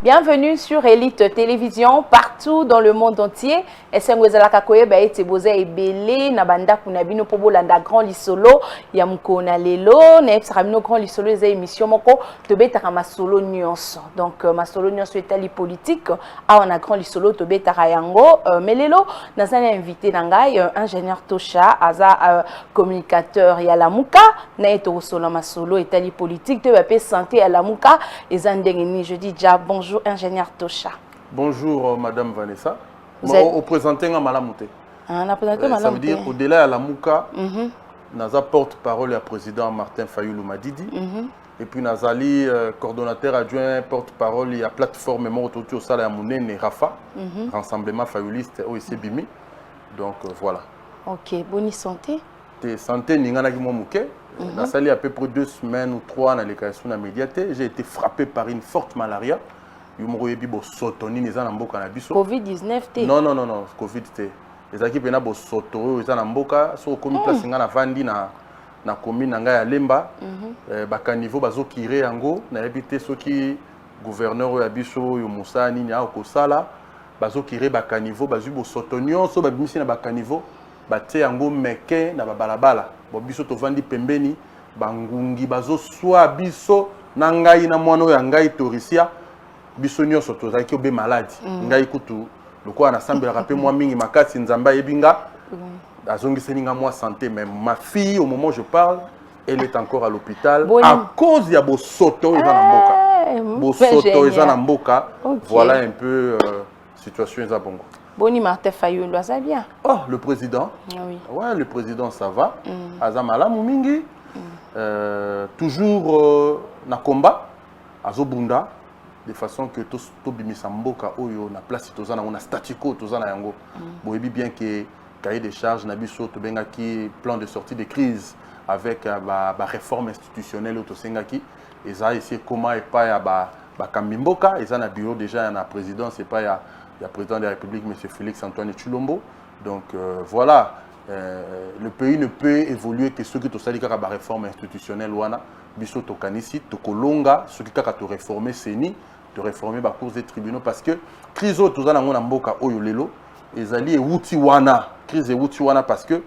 Bienvenue sur Elite Télévision, partout dans le monde entier. Esengwezala kakoye ba ete boza ebele na banda kunabino po bolanda grand lisolo ya mukona lelo na ebsakabino grand lisolo eza émission moko tobetaka masolo nyonso. Donc masolo nyonso etali politique awa na grand lisolo tobetaka yango melelo nazana invité na ngai ingénieur Tosha aza communicateur ya Lamuka na eto solo masolo etali politique te ba pe santé ya Lamuka eza ndenge ni je dis déjà bonjour ingénieur Tosha. Bonjour Madame Vanessa. Au présenté à Malamouté. Ça veut dire au-delà de la Mouka, naza porte-parole à président Martin Fayoulou Madidi. Et puis Nazali coordonnateur adjoint porte-parole à plateforme Morototo Sala Mounene et Rafa, rassemblement fayouliste OEC Bimi. Donc voilà. OK, bonne santé. Santé ningana ki mouké. Nazali à peu près 2 semaines ou 3 dans les cas sur la médiaté, j'ai été frappé par une forte malaria. Covid-19 non, Covid té. Les équipes na bo soto eza na mboka so komi place nga na vandi na commune nga ya Lemba ba caniveau bazo kire yango na habité soki gouverneur ya biso yo Musani nya ko sala bazo kire ba caniveau bazu bo soto nyonso ba bimisi na ba caniveau ba te yango meke na ba balabala bo biso to vandi pembeni bangungi bazo swa biso na ngai na mwana ya ngai Torisia biso nyonso tozaki obe maladi ngai kutu loko na semble rappeler moi mingi makasi nzamba yebinga azongiseni nga moi santé mais ma fille au moment où je parle elle est encore à l'hôpital à cause ya bosoto eza na mboka bosoto eza na mboka voilà un peu situation eza bongo. Boni Martin Fayoulou aza bien. Oh le président oui. Ouais le président ça va aza malamu mingi toujours na combat azobunda de façon que tout bimisa mboka oyo na place tozana on a statico tozana yango boyebi bien que cahier des charges na biso to bengaki plan de sortie de crise avec ba réforme institutionnelle to sengaki eza ici comment et pas ya ba kambimboka eza na bureau déjà na présidence et pas ya président de la République monsieur Félix Antoine Tshilombo donc voilà le pays ne peut évoluer que ceux qui to sali kaka ba réforme institutionnelle wana biso to kanisi to kolonga ceux qui kaka to réformer seni de réformer la cause des tribunaux parce que crise au tozana ngona mboka oyo lelo ezali ewuti wana crise ewuti wana parce que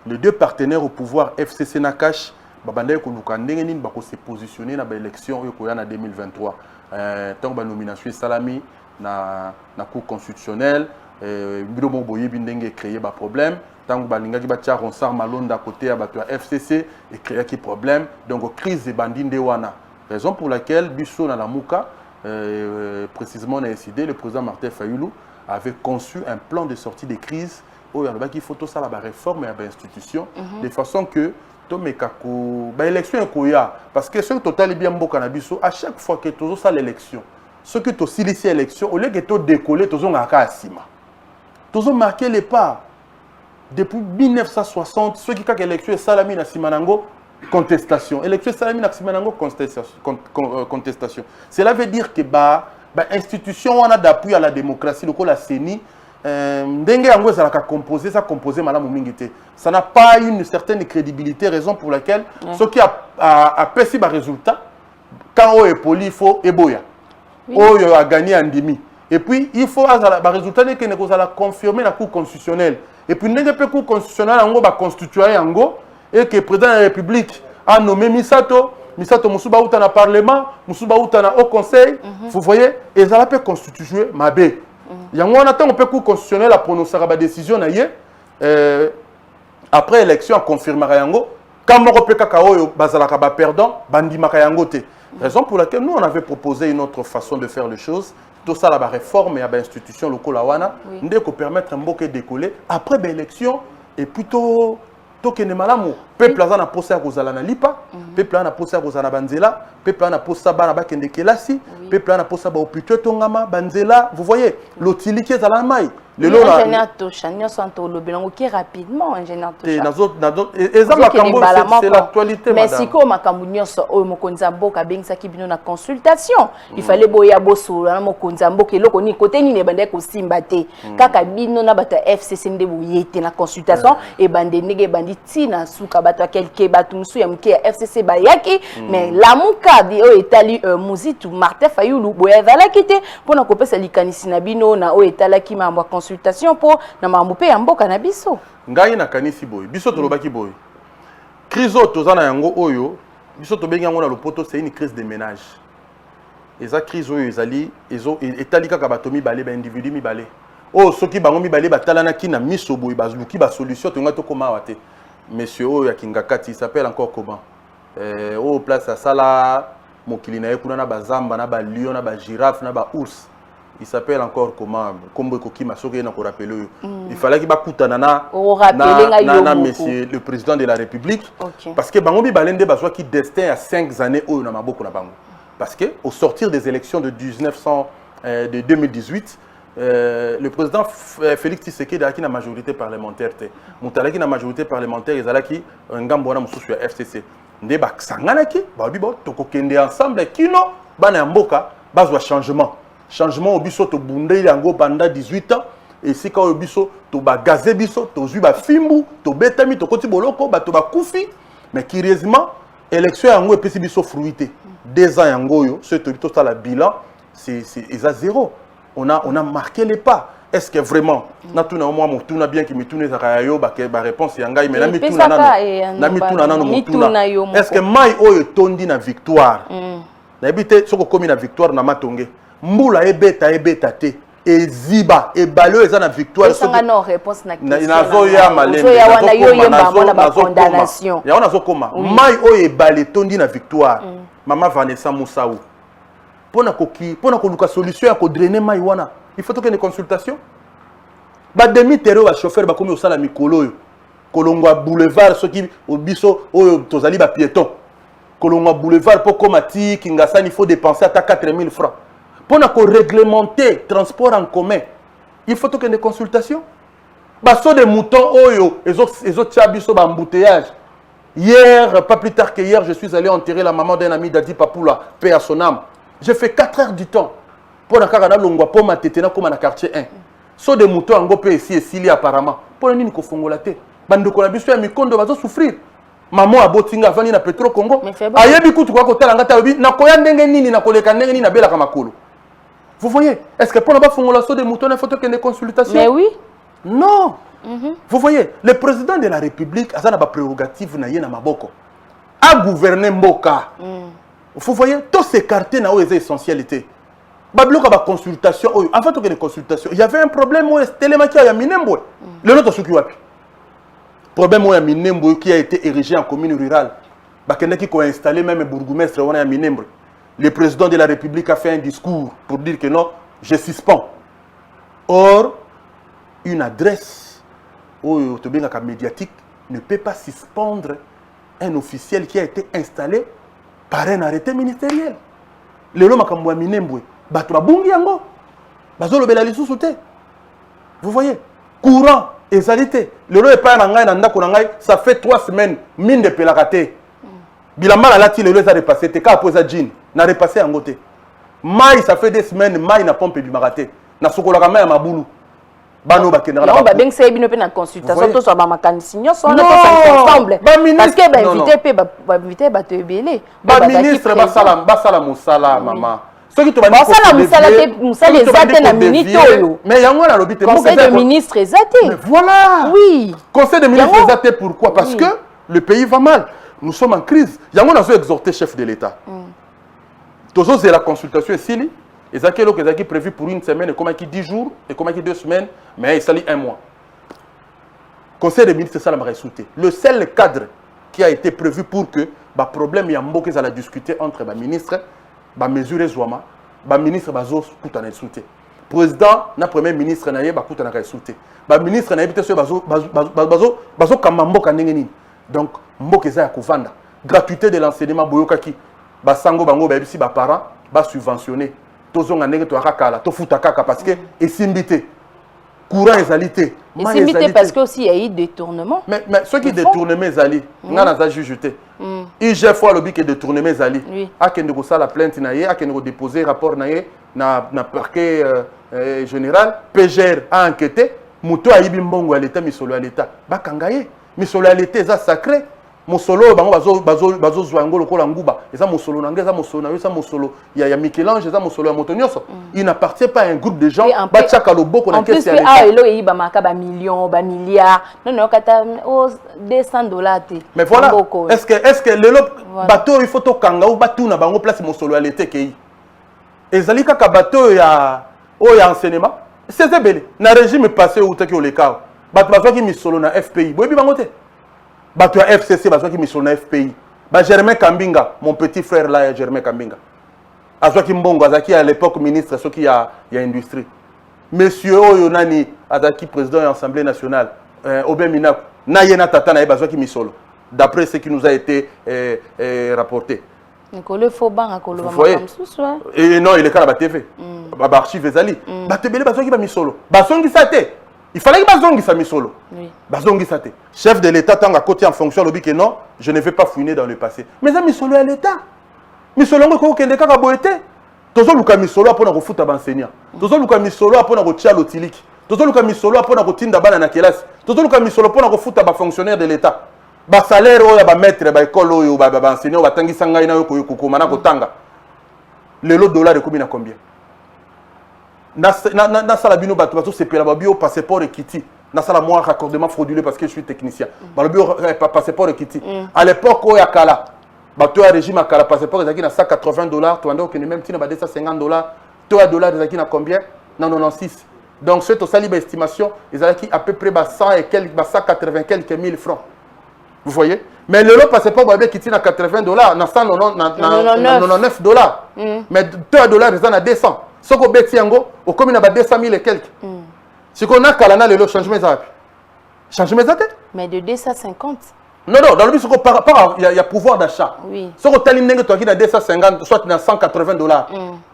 les deux partenaires au pouvoir FCC na cash babandai ko luka ndenge nini bako se positionner na ba élection oyo ko yana 2023 tant ba nomination salami na cour constitutionnelle biro mo boyebi ndenge créer ba problème tant ba lingaki ba tia Ronsard Malonda côté ya bato FCC et créer qui problème donc crise bandinde wana raison pour laquelle biso na la Muka précisément on a décidé, le président Martin Fayoulou avait conçu un plan de sortie des crises où il y a qu'il faut tout ça la réforme et la institution de façon que l'élection est koya parce que ce total est bien beau cannabis à chaque fois que tout ça l'élection ce que tu silicé l'élection au lieu que tu décoller tu as asima tu as marqué les pas depuis 1960 ceux qui quand l'élection est salami na simanango contestation. Élection salami na simanango contestation. Cela veut dire que institution on a d'appui à la démocratie loko la CENI ndenge yango ça composé malamu mingité. Ça n'a pas une certaine crédibilité raison pour laquelle ceux qui a perçu ba résultat quand on est poli il faut eboya. Oyo a gagné en demi. Et puis il faut ba résultat que ne la confirmer la cour constitutionnelle. Et puis ndenge pe cour constitutionnelle yango ba constituer yango et que le président de la République a nommé Misato Moussouba Outa na Parlement, Moussouba Outa na Haut Conseil, vous voyez, et ça peut constituer ma B. Il y a un temps on peut constitutionnel à prononcer la décision après élection à confirmer yango quand on peut kakao bazalaka ba perdant bandi makayango te. Raison pour laquelle nous on avait proposé une autre façon de faire les choses. Tout ça la réforme et à l'institution locale wana ndeko permettre mboka décoller après l'élection et plutôt tokene malamu peuple azana posa kozala na lipa peuple ana posa kozala banzela peuple ana posa bana bakende kelasi peuple ana posa ba hôpital tongama banzela vous voyez l'utilité ezala mai ingénieur Tosha, nous sommes qui rapidement, ingénieur Tosha. C'est l'actualité, mais si comme makambu nyonso oyo mokonzi mboka bengisaki bino na consultation, il fallait boya boso na mokonzi mboka eloko ni côté ni ne bande ko simba te. Kaka bino na bata FCC nde boyete na consultation et bande nege bandi tina suka bato quelque bato musu ya mke ya FCC bayaki mais la muka di o etali muzitu Martin Fayulu boya zalaki te pona kopesa likanisi na bino na o etalaki mambo consultation pour na mambo pe ya mboka na biso. Ngai na kanisi boy biso tolobaki boy crise tozana yango oyo biso tobengi yango na lopoto c'est une crise de ménage. Eza crise oyo ezali etali kaka bato mibale ba individu mibale o soki bango mibale batalana ki na miso boy bazuki ba solution to ngato koma wate monsieur oyo ya Kingakati il s'appelle encore comment au place à sala mokili na ekuna na bazamba na ba lion na ba girafe na ba ours. Il s'appelle encore comment Kombo Kokima Soke na ko rappeler. Il fallait qu'il bakutana na monsieur le président de la République parce que bango bi balende bazwa ki destin à 5 années oyo na maboko na bango. Parce que au sortir des élections de 2018 le président Félix Tshisekedi a qui na majorité parlementaire té. Mutalaki na majorité parlementaire ezalaki ngambo na mususu ya FCC. Nde baksangana ki ba bibo tokokende ensemble kino bana mboka bazwa changement au biso to bundé yango banda 18 ans et si quand au biso to ba gazé biso to zui ba fimbu to betami to koti boloko ba to ba kufi mais curieusement élection yango et pesi biso fruité 2 ans yango yo ce to ça la bilan c'est à zéro on a marqué les pas. Est-ce que vraiment na tuna moi mo tuna bien ki mitune za yo ba réponse yangai mais na mituna nano mo tuna est-ce que mai oyo tondi na victoire na ebité soko komi na victoire na matonge mbula ebeta te eziba ebalo eza na victoire sanga no réponse na question nazo ya malembe na condamnation ya ona zokoma mai oyo ebale tondi na victoire mama Vanessa Moussaou pona koluka solution ya ko drainer mai wana il faut que une consultation ba demi terreau ba chauffeur ba komi osala mikolo yo kolongwa boulevard soki obiso oyo tozali ba piéton kolongwa boulevard pour komati Kingasani il faut dépenser à 4000 francs. Pour réglementer transport en commun, il faut que des consultations. Basso des moutons, les autres tchabiso embouteillage. Hier, pas plus tard que hier, je suis allé enterrer la maman d'un ami d'Adi Papoula, paix à son âme. J'ai fait 4 heures du temps. Pour la carana longwa, pour ma tétena comme dans quartier 1. So des moutons en gopé ici et Sili apparemment. Pour le nini ko fongolate. Bando ko la biso ya mikondo bazo souffrir. Maman a botinga vani na Petro Congo. Ayebi kutu kwa kotala ngata obi na koya ndenge nini na koleka ndenge nini na bela kamakolo. Vous voyez, est-ce que pour ne pas faire l'assaut des moutons, il faut qu'il y ait des consultations? Mais oui. Non. Vous voyez, le président de la République a une prérogative na maboko. A gouverner Mboka. Vous voyez, tout s'écarter na les essentialités. Babloka ba consultation. En fait, il y a des consultations. Il y avait un problème où Télémaki a Minembo. Le nôtre souki wapi. Problème où il y a Minembo qui a été érigé en commune rurale. Bakendaki ko installé même bourgmestre on a Minembo. Le président de la République a fait un discours pour dire que non, je suspends. Or, une adresse médiatique ne peut pas suspendre un officiel qui a été installé par un arrêté ministériel. Le loma kamwa minembwe, bato bungi yango. Bazolo bela lisusu te. Vous voyez, courant, exalité. Le lo est pas na ngai na ndako na ngai, ça fait 3 semaines mine de pelakate. Bilamba la lati le lo est repassé te ka posa jean. Na repassé en côté. Mai, ça fait des semaines, Mai n'a pompe du maraté. Na sokola kama ya mabulu. Bano ba kenala. Non, ba beng say bino pe na consultation to so ba makanisi nyoso na ensemble. Parce que ba invité ba te belé. Ba ministre ba sala musala mama. Ce qui te va dire sala musala ezate na minute oyo. Mais yango na lobité conseil de ministre ezate. Mais voilà. Oui. Conseil de ministre ezate pourquoi? Parce que le pays va mal. Nous sommes en crise. Yango na zo exhorter chef de l'État. Toujours c'est la consultation ici. Et ça qui est prévu pour une semaine, et comme qui 10 jours, et comme qui 2 semaines, mais il s'allie 1 mois. Conseil des ministres, c'est ça la sauté. Le seul cadre qui a été prévu pour que le problème il y a beaucoup à discuter entre les ministres, les mesures et les ministres bazo kutana sauté. Président, na premier ministre na yeba kutana sauté. Les ministres na yebite so bazo kamamboka ndenge nini. Donc mboka za ya kovanda. Gratuité de l'enseignement boyokaki. Basango bango ba bisi ba parents ba subventionner. Tozonga ndenge to akakala to futa kaka parce que esimbité. courant ezalité. Et c'est mité parce que aussi il y a eu détournement. Mais ceux qui détournent mes alliés, on a jugé. Il fois le que détourner mes alliés. A qui ne ça la plainte naie, a qui ne déposer rapport naie na parquet général, PGR a enquêté, muto a ibi mbongo à l'état misolo à l'état. Ba kangaye, misolo à l'état ça sacré. Mosolo bazo zwango lokola nguba eza mosolo nanga eza mosolo na yo eza mosolo ya Michel-Ange eza mosolo ya motonyoso il n'appartient pas à un groupe de gens bachaka loboko na kesi ya ah elo yi ba maka ba millions ba milliards non kata $200 te mais voilà est-ce que lelo bateau il faut to kanga ou batu na bango place mosolo ya l'été kei ezali kaka bateau ya enseignement c'est belé na régime passé ou taki oleka bato bazaki misolo na FPI boyebi bango te bato ya FCC bazwaki mission na FPI ba Germain Kambinga mon petit frère là Germain Kambinga azwaki mbongo azaki à l'époque ministre soki ya industrie monsieur oyo nani azaki président de l'Assemblée nationale Obé Minaku na yena tata na bazwaki misolo d'après ce qui nous a été rapporté Nikole Foban akolo ba mamsusu et non il est kala ba TV ba archive ezali ba tebele bazwaki ba misolo ba songi sate. Il fallait que Bazongi sa misolo. Oui. Bazongi sa te. Chef de l'État tant à côté en fonction lobby que non, je ne vais pas fouiner dans le passé. Mais amis misolo à l'État. Misolo ngo ko kende kaka boete. Tozo luka misolo apona ko futa enseignant. Tozo luka misolo apona ko tia lotiliki. Tozo luka misolo apona ko tinda bana na kelasi. Tozo luka misolo apona ko futa ba fonctionnaire de l'État. Ba salaire oya ba maître ba école oyo ba enseignant ba tangisa ngai na yo ko kokoma na ko tanga. Le lot dollar est na combien? Na sala bino bato bato sepela babio passeport et kiti na sala moi raccordement frauduleux parce que je suis technicien babio passeport et kiti à l'époque o ya kala bato ya régime akala passeport ezaki na $180 to ando que même tina ba $250 to ya dollar ezaki na combien na 96 donc c'est au sali ba estimation ezaki à peu près ba 100 et quelques ba 180 quelques mille francs vous voyez mais le lot passeport babio kiti na $80 na 199 mais to ya dollar ezana 200 soko beti yango au comme na ba 200 000 et quelques si qu'on a kalana le changement ça changement ça mais de 250 non dans le but soko par il y a pouvoir d'achat oui soko tali ndenge to ki na 250 soit na $180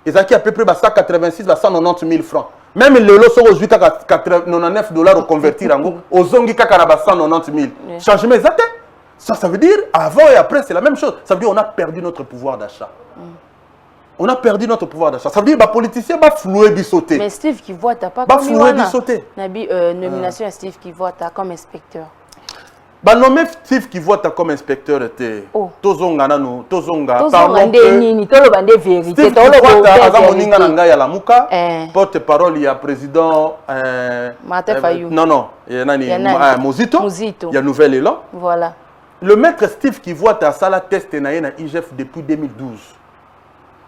et ça qui à peu près ba 186 ba 190 000 francs même le lot soko juita $99 au convertir yango ozongi kaka na ba 190 000 changement ça veut dire avant et après c'est la même chose ça veut dire on a perdu notre pouvoir d'achat. On a perdu notre pouvoir d'achat. Ça veut dire que les politiciens vont flouer bisauter. Mais Steve Kivoa, tu n'as pas commis flouer bisauter. Nomination à Steve Kivoa comme inspecteur. Bah nommé Steve Kivoa comme inspecteur était. Tozonga nano, tozonga. Tozonga nini, tolo bande vérité. Steve Kivoa aza moninga nanga ya lamuka. Porte-parole il y a président Martin Fayou. Non, il y a nani Mozito. Il y a Nouvel Élan. Voilà. Le maître Steve Kivoa a sala test na IGF depuis 2012.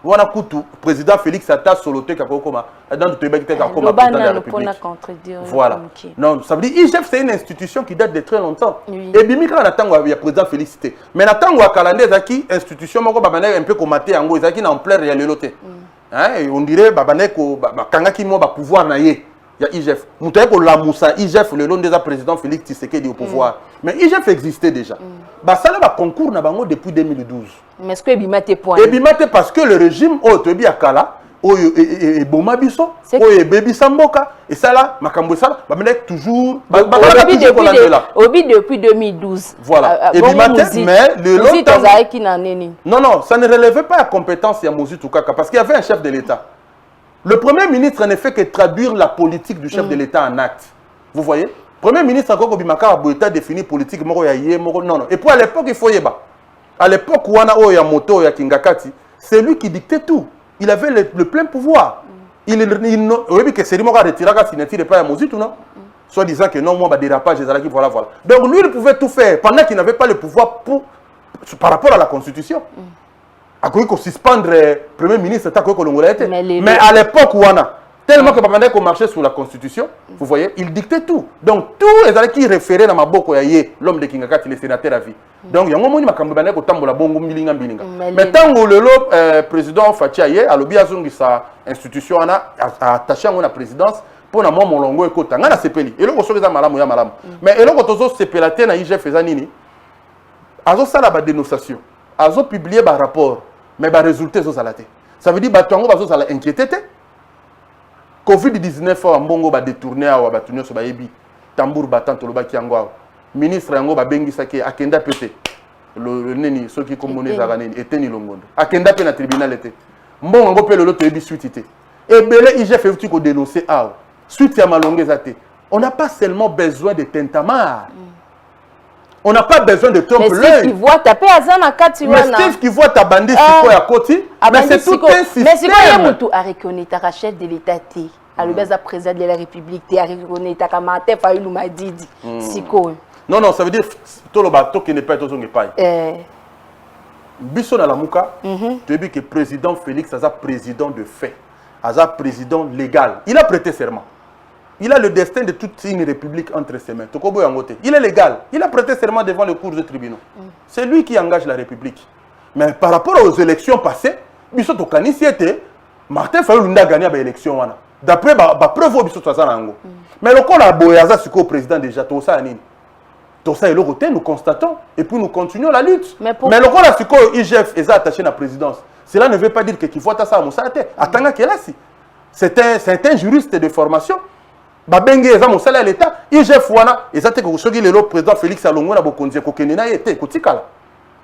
Wana kutu président Félix Ata soloté kakokoma dans le Québec comme président de la République. Voilà. Non, ça veut dire IGF c'est une institution qui date de très longtemps. Et bimika na tango ya président Félix Té. Mais na tango kalande zaki institution moko babane un peu komaté yango zaki na en plein ya leloté. Hein, on dirait babane ko kangaki mo ba pouvoir na ye. Il y a IGF. Nous avons la Moussa IGF le long des président Félix Tshisekedi au pouvoir. Mais IGF existait déjà. Bah ça là concours na bango depuis 2012. Mais est-ce que Ebimate point? Ebimate parce que le régime oh tobi akala oh et boma biso oh et baby samboka et ça là makambo ça bah mais toujours depuis 2012. Voilà. Ebimate mais le longtemps non ça ne relevait pas la compétence ya Mozitu Kaka parce qu'il y avait un chef de l'État. Le Premier ministre ne fait que traduire la politique du chef de l'État en acte. Vous voyez? Premier ministre a encore défini politique non. Et puis à l'époque il faut y ba. À l'époque où on a ya moto ya Kingakati, c'est lui qui dictait tout. Il avait le plein pouvoir. Il oui que c'est lui qui a retiré la signature pas à Mozitu non. Soit disant que non moi ba dérapage voilà. Donc lui il pouvait tout faire pendant qu'il n'avait pas le pouvoir par rapport à la constitution. A quoi qu'on suspendre Premier ministre mais à l'époque où on a tellement que pendant qu'on marchait sous la constitution, vous voyez, il dictait tout. Donc tous les gens qui référaient à Maboko Yaye, l'homme de Kingakati, le sénateur à vie. Donc il y a un moment où il y a un bongo milinga milinga. Mais tant que le président Fatia a lobby à sa institution a attaché à la présidence pour na moi mon longo ekota ngana sepeli. Et là on se fait malamu ya malamu. Mais et là quand on se pelaté na IGF ezanini. Azo sala ba dénonciation. Azo publier ba rapport. Mais les résultats sont salatés. Ça veut dire que les gens sont inquiétés. Covid-19 en bongo ba détourner awa ba tourner so ba yebi tambour battant to lobaki yango awa ministre yango ba bengi saki akenda pété le neni ceux qui comme monnaie zaraneni eteni longondo akenda pe na tribunal était mbongo ngo pe lolo to yebi suite té et belé IGF fait ko dénoncer awa suite ya malongue zate on n'a pas seulement besoin de tintamarre. On n'a pas besoin de tromper l'œil. Mais Steve qui voit taper Azana Kati mais Steve qui voit ta bandit siko ya koti, mais c'est tout un système. Mais siko ya mutu a reconnaître ta chef de l'état té, a le beza président de la République té a reconnaître ta kamate Fayulu Madidi. Siko. Non, ça veut dire tout le bateau qui n'est pas tout son pas. Biso na lamuka, tu dis que président Félix Aza président de fait, Aza président légal. Il a prêté serment. Il a le destin de toute une république entre ses mains. Il est légal. Il a prêté serment devant le cours de tribunaux. C'est lui qui engage la république. Mais par rapport aux élections passées, Bissot Okanisi était Martin Fayulu a gagné l'élection. D'après la preuve, Bissot Tazanango. Mais le coup, la Boyaza, c'est le président déjà, tout ça, tout ça est le côté, nous constatons. Et puis nous continuons la lutte. Mais le coup, là, c'est que IGF est attaché à la présidence. Cela ne veut pas dire qu'il faut ça à Moussate. Attends, c'est un juriste de formation. Babenge eza mosala ya l'état IGF wana ezate ko soki lelo président Félix Alongo na bokonzi ko kenena yete kotikala.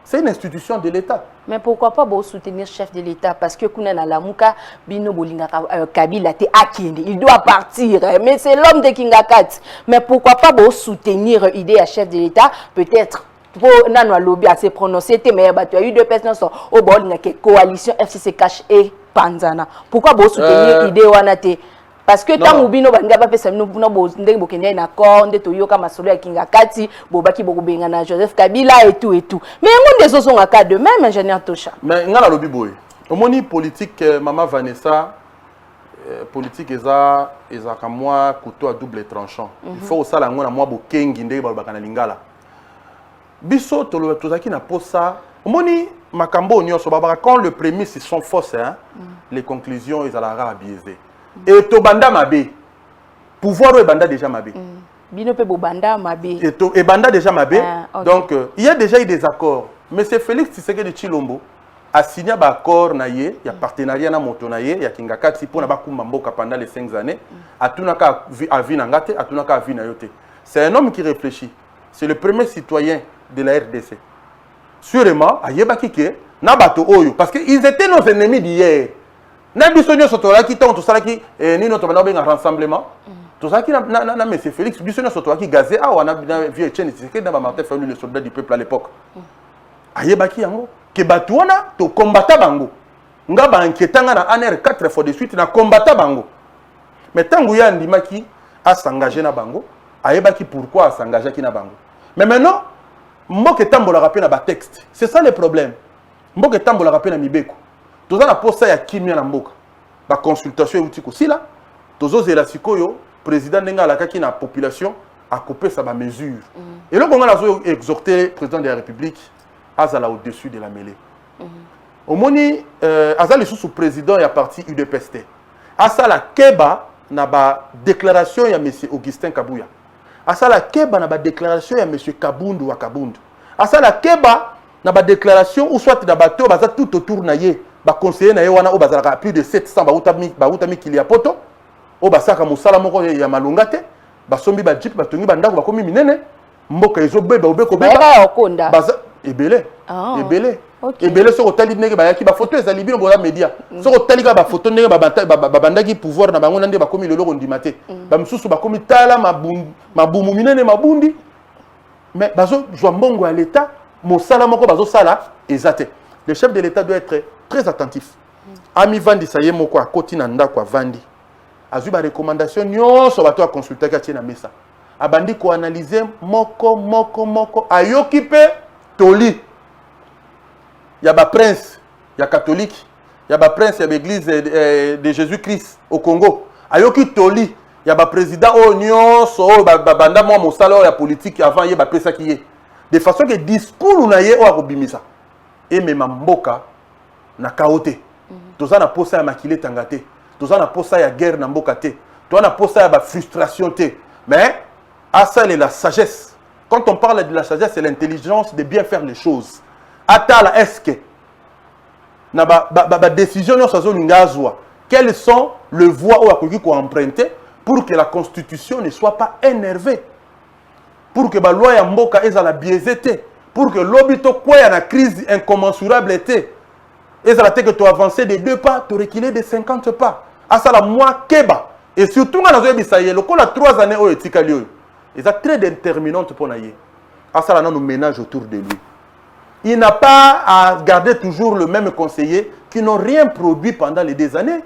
C'est une institution de l'état. Mais pourquoi pas soutenir chef de l'état parce que kuna na lamuka bino bolinga Kabila te akende il doit partir mais c'est l'homme de Kingakati. Mais pourquoi pas soutenir idée à chef de l'état peut-être pour nano lobby à se prononcer mais il y a eu deux personnes au bord de coalition FCC Cash et Panzana. Pourquoi soutenir idée wana te parce que tant mobino banga ba pesa no buna bo ndenge bokenya na accord nde to yoka masolo ya Kingakati bobaki bokubenga na Joseph Kabila et tout mais ngonde zo zonga ka de même ingénieur Tosha mais ngala lobi boy omoni politique maman Vanessa politique eza ka moi couteau à double tranchant il faut ça la ngona moi bokengi ndenge ba bakana lingala biso to tozaki na posa omoni makambo nyonso baba quand le prémices sont fausses hein les conclusions ils allaient biaisées. Et to banda mabe pouvoir et banda déjà mabe bino pe banda mabe et banda déjà mabe donc il y a déjà eu des accords mais c'est Félix Tshisekedi Tshilombo a signé un accord na ye ya partenariat na moto na ye ya Kingakati pour na bakumba mboka pendant les 5 années atunaka avi na ngate atunaka avi na yote c'est un homme qui réfléchit c'est le premier citoyen de la RDC sûrement ayebaki ke na bato oyo parce que ils étaient nos ennemis d'hier. Na biso nyo sotoraki tant to salaki ni notre benga rassemblement to salaki na monsieur Félix biso nyo sotoraki gazé a wana vieux Etienne Tshisekedi na Martin Fayulu le soldat du peuple à l'époque ayebaki yango ke batu wana to combattre bango nga ba inquiétanga na ANR 4 fois de suite na combattre bango mais tangu ya ndimaki a s'engager na bango ayebaki pourquoi a s'engager ki na bango mais maintenant mboke tambola rappeler na ba texte c'est ça le problème mboke tambola rappeler na mibeko toza na posa ya kimia na mboka ba consultation euti ko sila tozo zela sikoyo président ndenga alakaki na population a couper sa ba mesure et le bonga nazo exhorter président de la République azala au-dessus de la mêlée omoni azali sous président ya parti UDPST asala keba na ba déclaration ya monsieur Augustin Kabuya asala keba na ba déclaration ya monsieur Kabundu wa Kabundu asala keba na ba déclaration ou soit na bato baza tout autour na ye ba conseiller na ye wana o bazalaka plus de 700 ba utami kili ya poto o basaka musala moko ya malunga te basombi ba jeep batongi bandako bakomi minene mboka ezobeba obeko beba baza ebele ebele soko tali ndenge bayaki ba photo ezali bino bola media soko tali ka ba photo ndenge babandaki pouvoir na bango ndenge bakomi lelo ndima te ba msusu bakomi tala mabumu minene mabundi mais bazo jwa mbongo ya l'état mosala moko bazo sala ezate le chef de l'état doit être très attentif ami vandi saye moko a koti na ndako vandi azu ba recommandation nyonso bato a consulter ka tina mesa abandi ko analyser moko ayoki pe toli ya ba prince ya catholique ya ba prince ya l'église de Jésus-Christ au Congo ayoki toli ya ba président o nyonso banda mo mosala ya politique avant ye ba pesa ki ye de façon que discours na ye o akobimisa et même mboka na kaote toza na posa ya makile tangate toza na posa ya guerre na mboka te toza na posa ya ba frustration te mais ça c'est la sagesse quand on parle de la sagesse c'est l'intelligence de bien faire les choses atala est-ce que na ba décision nyonso azolingazwa quelles sont le voie où akoki ko emprunter pour que la constitution ne soit pas énervée, pour que la loi ya mboka ezala biaisée, pour que l'obito quoi y a une crise incommensurable était, ezala te que tu avancer de 2 pas, tu reculer de 50 pas. Asa la moi keba. Et surtout quand on a dit le 3 années où etikali oyo, eza très déterminante pour naïe. Asa la nous ménage autour de lui. Il n'a pas à garder toujours le même conseiller qui n'ont rien produit pendant les 2 années.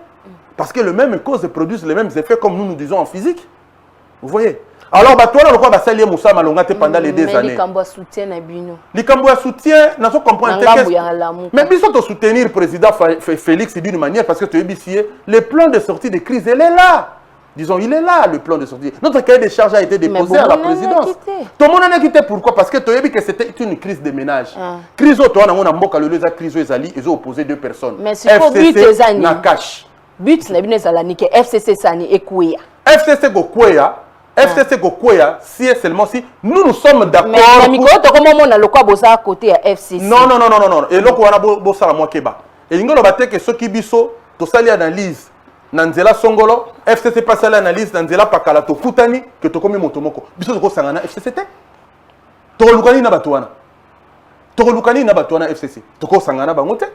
Parce que les mêmes causes produisent les mêmes effets comme nous disons en physique. Vous voyez? Alors, toi, on va saluer Moussa Malonga pendant les 2 années. Mais soutien na bino. Likambo soutien, n'a pas compris. Mais il faut soutenir le président Félix d'une manière parce que tu es bissier. Le plan de sortie de crise, il est là. Disons, il est là, le plan de sortie. Notre cahier de charges a été déposé à la présidence. Tout le monde a quitté. Pourquoi? Parce que tu as vu que c'était une crise de ménage. Crise où tu as une crise où ils ont opposé 2 personnes. Mais c'est pour but des années. Nakash. But na bino ezala que FCC sani ekweya. FCC Gokweya. FCC Gokweya, si et seulement si nous sommes d'accord. Mais Miko, tu comment on a le quoi bossa à côté à FCC? Non. Et là, on a bossa la moi keba. Et il y a que ceux qui biso, to sali analyse. Nanzela Songolo, FCC passe à l'analyse, Nanzela Pakala, to Kutani, que to komi motomoko. Biso to sangana FCC. To lukani na batuana. To lukani na batuana FCC. To ko sangana bangote.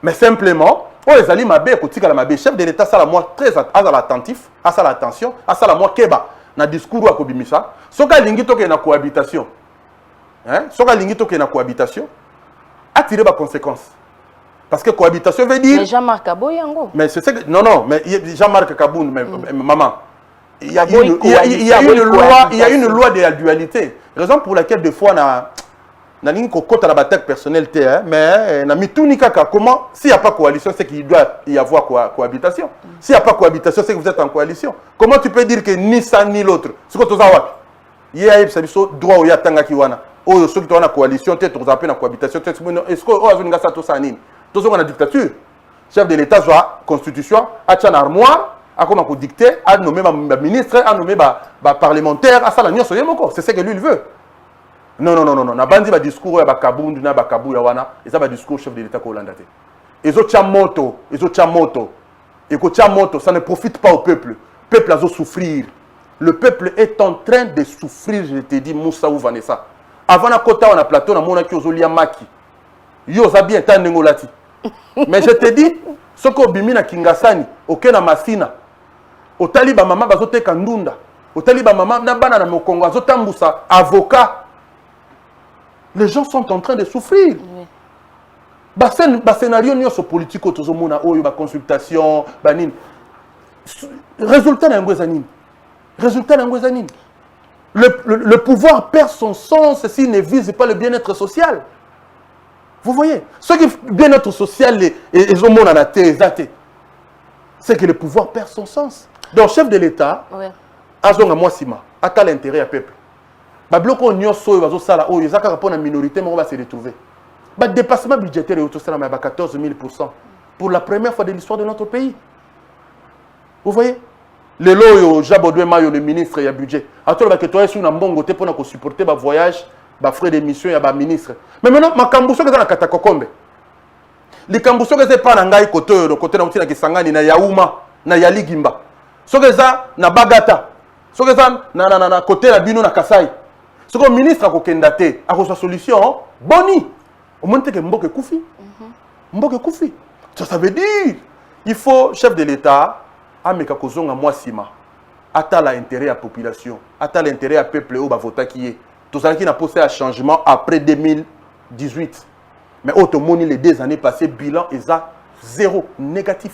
Mais simplement, oh les ali mabe kotika la mabe chef de l'état ça la moi très attentif, à ça l'attention, à ça la moi keba na discours à kobimisa. Soka lingi to ke na cohabitation. Hein? Soka lingi to ke na cohabitation. Attirer ba conséquences. Parce que cohabitation veut dire. Mais Jean-Marc Kabou yango. Mais c'est non, mais Jean-Marc Kabou, maman. Il y a une loi de la dualité. Raison pour laquelle des fois na ligne côté la bataille personnelle mais na mituni kaka comment s'il n'y a pas coalition c'est qu'il doit y avoir cohabitation. S'il n'y a pas cohabitation c'est que vous êtes en coalition. Comment tu peux dire que ni ça ni l'autre? C'est quoi tout ça wapi? Il y a droit au yatanga kiwana. Oh ceux qui sont en coalition tu es en cohabitation. Est-ce que oh azuninga ça tout ça nini? Tout ça on a dictature. Chef de l'État soit constitution, a une armoire, a comment pour dicter, a nommé ma ministre, a nommé ma parlementaire, a ça la nuance c'est ce que lui il veut. Non. Na bandi ba discours ya ba kabundu na ba kabu ya wana, et ça ba discours chef de l'État ko landate. Ezo tia moto. Et ko tia moto, ça ne profite pas au peuple. Le peuple a souffrir. Le peuple est en train de souffrir, je te dis Moussa ou Vanessa. Avant na kota on a plateau na mona ki ozolia maki. Yo za bien tan ngolati. Mais je te dis, ce qu'on bimi na Kingasani, ok na Masina, au taliba maman bazote kandunda, au taliba maman na bana na mokongo azotambusa avocat. Les gens sont en train de souffrir. Bas scénario nyoso politico tozomona oyo ba consultation banine. Résultat na ngwezanine. Le pouvoir perd son sens s'il ne vise pas le bien-être social. Vous voyez, ce qui est bien-être social c'est que le pouvoir perd son sens. Donc, chef de l'État, azonga mwasima, ata l'intérêt à peuple. Ba bloko nyoso bazo sala o yezaka rapport na minorité mais on va se retrouver. Ba dépassement budgétaire et tout ça mais ba 14 000% pour la première fois de l'histoire de notre pays. Vous voyez? Le loyo Jabodwe Mayo le ministre ya budget. Atolo ba que toi sur na mbongo te pour na ko supporter ba voyage. Ba frais d'émission ya ba ministre. Mais maintenant makambuso que na katakokombe. Les kambuso que c'est pas na ngai côté le côté na utina kisangani na yauma na yaligimba. So que ça na bagata. So que ça na côté na bino na Kasai. So que ministre ko kendate a ko solution boni. Au moins que mboke kufi. Mboke kufi. Ça veut dire il faut chef de l'État ameka kozonga mwasima. Ata l'intérêt à population, ata l'intérêt à peuple au ba vota qui est. Tout ça qui n'a posé un changement après 2018. Mais autrement, les 2 années passées, bilan est à 0, négatif.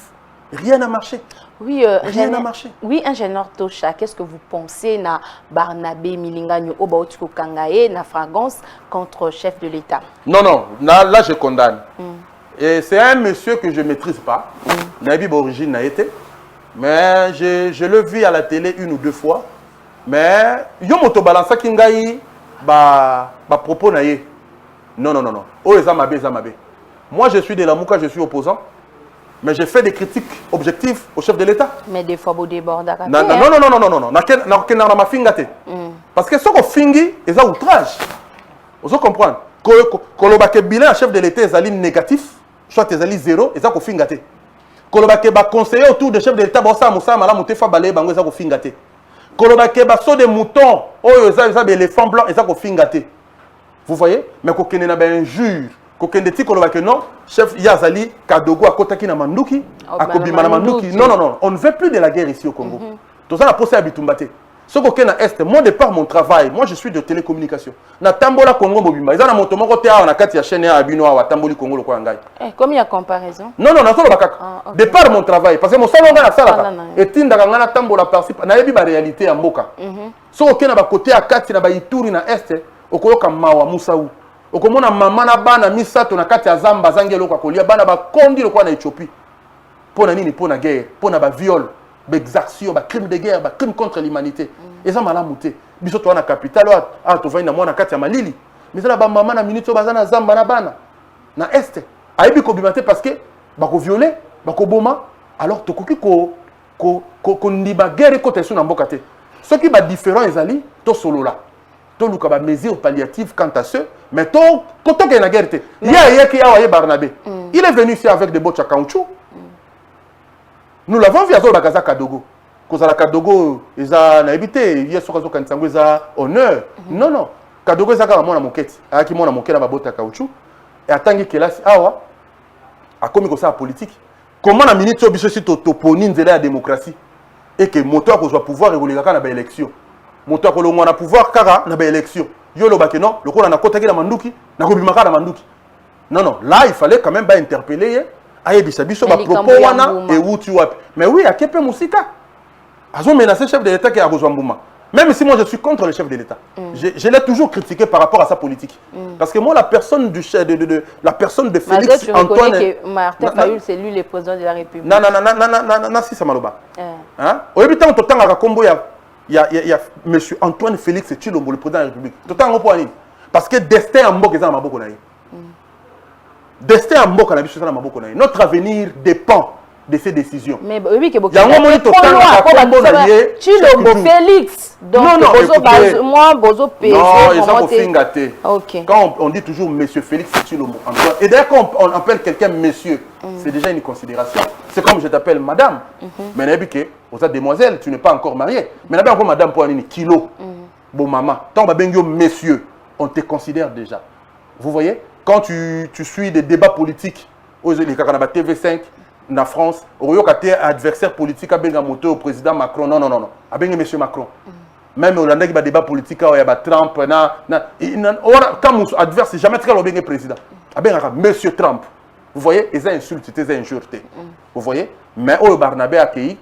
Rien n'a marché. Oui, rien n'a marché. Oui, ingénieur Tosha, qu'est-ce que vous pensez na Barnabé Milinganyo Obaotiko Kangaye, na Fragance contre le chef de l'État? Non, là je condamne. Et c'est un monsieur que je ne maîtrise pas. Nabi d'origine n'a été. Mais je le vis à la télé 1 ou 2 fois. Mais yo moto balança kingai ba propos naie. Non. Oh ezamabe. Moi je suis de la Mouka, je suis opposant. Mais je fais des critiques objectives au chef de l'État. Mais des fois vous débordez. Non. Na mafinga te. Parce que ce qu'on fingi, c'est un outrage. Vous comprenez? Quand le bilan chef de l'État est négatif, soit est 0, et ça qu'on finga te. kolobake ba conseiller autour des chefs de l'État bossa musa malamu te fa balé bango eza ko fingate kolobake ba so de mouton oyo eza éléphant blanc eza ko fingate. Vous voyez, mais ko kende na ba injure ko kende ti kolobake non chef Yazali Kadogo akotaki na manduki akobima na manduki. Non, on ne veut plus de la guerre ici au Congo. Tout ça na posé à Bitumbate. Ce qu'on a est, moi de par mon travail, moi je suis de télécommunication. Na tambola Congo mobimba. Ils ont monté mon côté à kati ya chaîne à Bino à tamboli Congo le Kwangai. Comme il y a comparaison. Non, na solo bakaka. De par mon travail, parce que mon salon na sala. Et tinda ngana tambola participe na yebi ba réalité ya mboka. Ce qu'on a ba côté à kati na ba ituri na est, okoyoka mawa Musaou. Okomona mama na bana misato na kati ya zamba zangelo kwa kolia bana ba kondi le kwa na Éthiopie. Pona nini pona guerre, pona ba viol. Exaction, crime de guerre, crime contre l'humanité. Et ça m'a mouté. Biso to na capitale a to vaina mona kati ya malili. Mais ça ba maman na minute bazana zamba na bana. Na est. Aibi ko bimate parce que ba ko violer, ba ko boma. Alors to koki ko ndiba guerre ko tesu na mboka te. Ce qui ba différent ezali to solo là. To luka ba mesures palliatives quant à ceux, mais to koto ke na guerre te. Ya ki awa ye Barnabé. Il est venu ici avec des bottes à caoutchouc. Nous l'avons vu à Zolbakaza Kadogo. Kozala Kadogo, ils ont habité. Hier soir, ils ont honneur. Non. Kadogo, ils ont mon moquette. Qui mon moquette na bota caoutchouc. Et attendez que là, awa, a comme ça politique. Comment la minute biso si toponine de la démocratie et que moto ko soit pouvoir réguler ka na ba élection. Moto ko longo na pouvoir kara na ba élection. Yo lo ba que non, le ko na kota ki na manduki, na ko bimaka na manduki. Non, là il fallait quand même pas interpeller. Aye bisabiso ba propos wana et où tu wapi. Mais oui, à Kepe Moussika. Azo menacé chef de l'État qui a rejoint Mbouma. Même si moi je suis contre le chef de l'État. Je l'ai toujours critiqué par rapport à sa politique. Parce que moi la personne du chef la personne de Félix Antoine que Martin Fayul c'est lui le président de la République. Non, si ça maloba. Hein? Au début tant totan à Kombo il y a monsieur Antoine Félix Tshilombo le président de la République. Totan pour ani parce que destin en mboko ezana maboko na ye. Destin en mboka na biso na maboko na ye. Notre avenir dépend de ces décisions. Mais oui que beaucoup. Tshilombo Félix. Donc moi bozo pays. Non, ils ont fingaté. OK. Quand on dit toujours monsieur Félix Tshilombo Antoine et d'ailleurs quand on appelle quelqu'un monsieur, c'est déjà une considération. C'est comme je t'appelle madame. Mais n'habike, aux demoiselles, tu n'es pas encore mariée. Mais n'habike encore madame pour un kilo. Bon maman, tant que bengyo monsieur, on te considère déjà. Vous voyez? Quand tu suis des débats politiques, les Kakanaba TV5, en France, au adversaire politique, au président Macron, non, avec monsieur Macron. Même au Hollande, il y a des débats politiques, il y a Trump, quand mon adversaire, jamais très le président. Monsieur Trump. Vous voyez, ils ont insulté, ils ont injuré. Vous voyez? Mais au Barnabé a accueilli,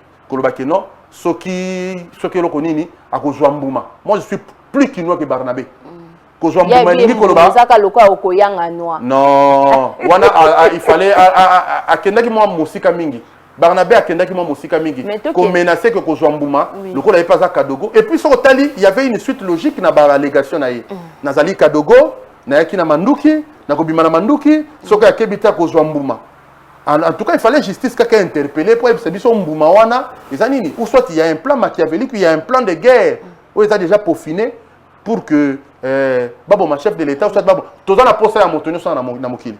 non, ce qui est le connu, à cause de Mbouma. Moi, je suis plus quinois que Barnabé. Non, il fallait akendaki moi musika mingi. Barnabé akendaki moi musika mingi. Qu'on menaçait que Kozwa Mbouma, le coup n'avait pas à Kadogo. Et puis sur Otali, il y avait une suite logique na ba allégation naïe. Nazali Kadogo, na yaki na Manduki, na kobima na Manduki, soka yakebita Kozwa Mbouma. En tout cas, il fallait justice qui a interpellé pour que ça Mbouma wana, izanini. Ou soit il y a un plan machiavélique, il y a un plan de guerre où ils ont déjà peaufiné pour que babo ma chef de l'État soit babo toza na posa ya moto nyonso na mokili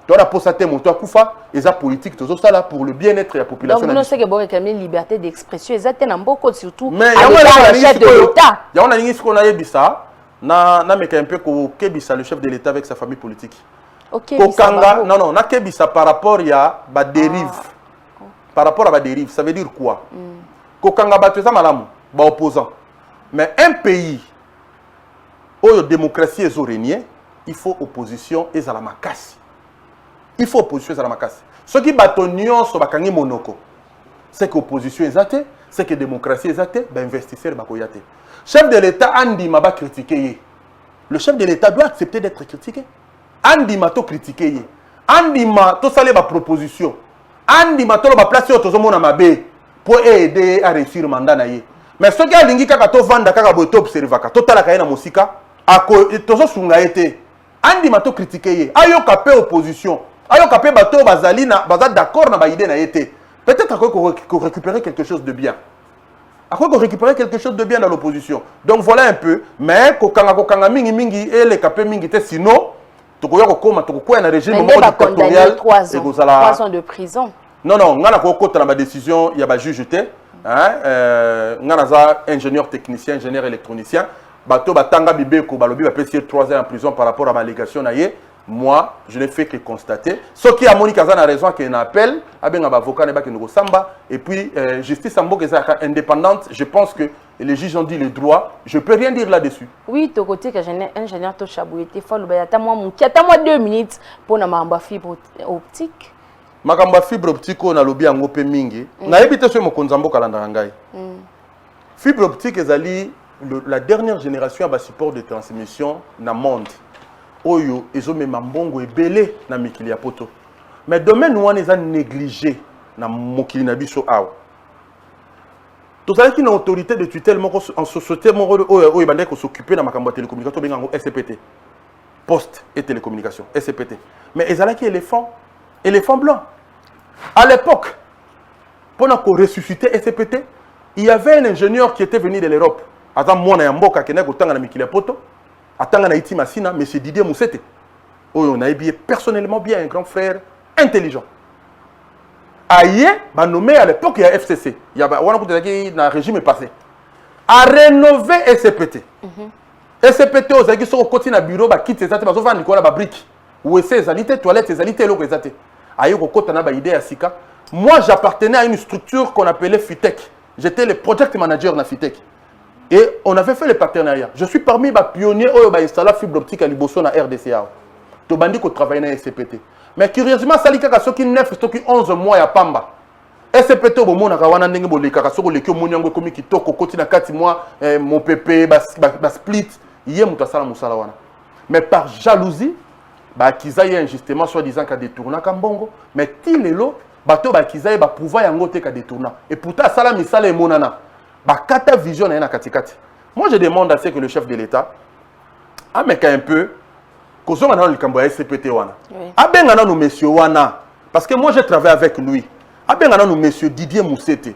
to na posa te moto akufa eza politique tozo sala pour le bien-être de la population. Donc nous c'est que bon réclamer liberté d'expression exacte na mboko surtout mais le chef de l'État ya on a ningi siko na yebisa na meka un peu ko kebisa le chef de l'État avec sa famille politique. OK. Kokanga non na kebisa par rapport ya ba dérive. Par rapport à ba dérive, ça veut dire quoi? Kokanga ba teza malamu ba opposant. Mais un pays où la démocratie est régnée, il faut opposition et à la macasse. Il faut opposition et à la macasse. Ce qui bâtonnions sur bakangi monoko, c'est que l'opposition est athée, c'est que la démocratie est athée, ben investisseur bakoyate. Chef de l'État Andi m'a critiqué. Le chef de l'État doit accepter d'être critiqué. Andi m'a to critiqué. Andi m'a to salé ma proposition. Andi m'a to ba placer au mona mabe pour aider à réussir le mandat naie. Mais ce qui a lingi kaka to vanda kaka boto observaka, to tala kaya na musika. Ako tozo sunga été andi mato critiquer ayo kapé opposition ayo kapé bato bazali na baza d'accord na ba idée na été peut-être qu'on récupérer quelque chose de bien qu'on récupérer quelque chose de bien dans l'opposition. Donc voilà un peu mais kokanga mingi et les kapé mingi te sinon to koya ko koma to ko na régime mode dictatorial 3 ans de prison. Non, non, ngana kokota na ma décision, il y a ba juge té, hein, ngana za ingénieur technicien, ingénieur électronicien, bato batanga bibeko balobi ba pesi 3 ans en prison par rapport à ma allégation na ye. Moi, je n'ai fait que constater. Ce qui a Monique Kazan a raison qu'il y a un appel, avec un avocat Samba, et puis justice Sambo est indépendante. Je pense que les juges ont dit le droit. Je ne peux rien dire là-dessus. Oui, tu côté que j'ai un ingénieur Toshabou était folle. Attends-moi 2 minutes pour ma fibre optique. Ma fibre optique, on a lobby en Opé Mingi. On a évité ce Mokonzambo Kalandarangai. Fibre optique est la dernière génération à support de transmission dans le monde. Oyo ezo me mambongo ebele na mikili ya poto mais domaine wana eza négligé na mokili na biso awa tozalaki na autorité de tutelle moko en société moko oyo bandaki ko s'occuper na makambo ya télécommunication benga ngo SCPT poste et télécommunication SCPT mais ezalaki éléphant blanc à l'époque pour ko ressusciter SCPT il y avait un ingénieur qui était venu de l'Europe ata mwana ya mboka kena ko tanga na mikili ya poto Atanga na iti masina, M. Didier Moussete. On a ébié personnellement bien un grand frère intelligent. Aïe, nommé à l'époque, il y a FCC. Il y a un régime passé. A rénové SCPT. SCPT, aux agues, sur le bureau, quitte ses athées, parce qu'on a brique. Où est ses alités, toilettes, ses alités, l'eau, les athées. Aïe, au côté, on a une idée à Sika. Moi, j'appartenais à une structure qu'on appelait FITEC. J'étais le project manager de FITEC. Et on avait fait le partenariat. Je suis parmi les pionniers qui ont installé la fibre optique à Liboso dans la RDCA. Tu as dit qu'on travaille dans la SCPT. Mais curieusement, ça a été 9 et 11 mois à Pamba. SCPT, au moment où on a dit mon PP, split, mais par jalousie, ils ont injustement soi-disant qu'à détourner Kambongo. Mais il est là, ils ont pouvoir détourner. Et pourtant, ça a mis ça les monana. Bakata vision na katikati. Moi je demande à ce que le chef de l'État ameka un peu kozonga na le kambo ya SCPT wana. Abenga na no monsieur wana parce que moi je travaille avec lui. Abenga na no monsieur Didier Moussete.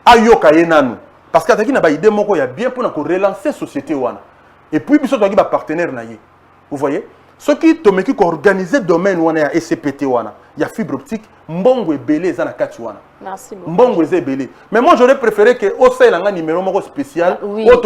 Ayoka yenanu parce que ataki na ba idée moko ya bien pour na ko relancer société wana. Et puis biso toki ba partenaire na ye. Vous voyez? Ce qui tomeki ko organiser domaine wana ya SCPT wana. Il y a fibre optique, mbongo ebele za na kati wana. Merci beaucoup. Mbongo ebele. Mais moi j'aurais préféré que au sein un numéro moko spécial oui, au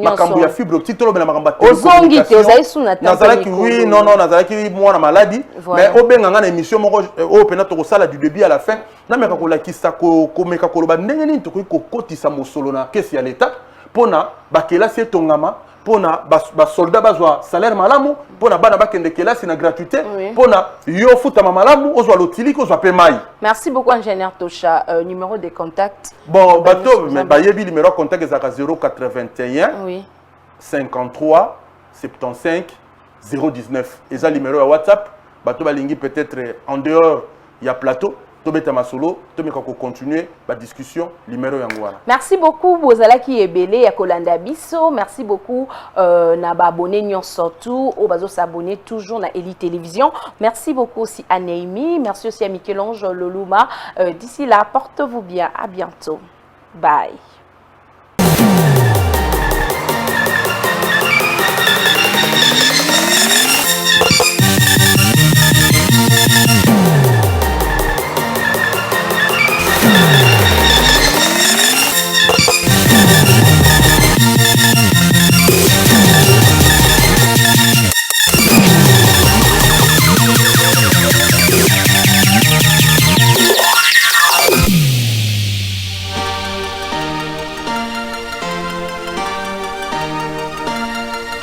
makambo ya fibre optique to lobela makambo télécommunication. Nazalaki oui non nazalaki moi na maladie mais au benga na émission moko au pena to sala du début à la fin na meka ko lakisa ko meka ko loba ndenge nini to ko kotisa mosolo na kesi ya l'état pona bakela se tongama pona ba soldat bazwa salaire malamu pona bana bakende kelasi na gratuité pona yo futa malamu ozwa lotili ko zwa pe mai. Merci beaucoup ingénieur Tosha. Numéro de contact. Bon bato mais bayebi numéro de contact ezaka 081 53 75 019 eza numéro ya WhatsApp bato balingi peut-être en dehors il y a plateau tobeta masolo tomeka ko continuer ba discussion numéro yango wana. Merci beaucoup bozalaki ebele ya kolanda biso. Merci beaucoup na ba abonné nyon surtout au bazo s'abonner toujours na Eli Télévision. Merci beaucoup aussi à Neimi, merci aussi à Michel-Ange Loluma. D'ici là, portez-vous bien, à bientôt. Bye.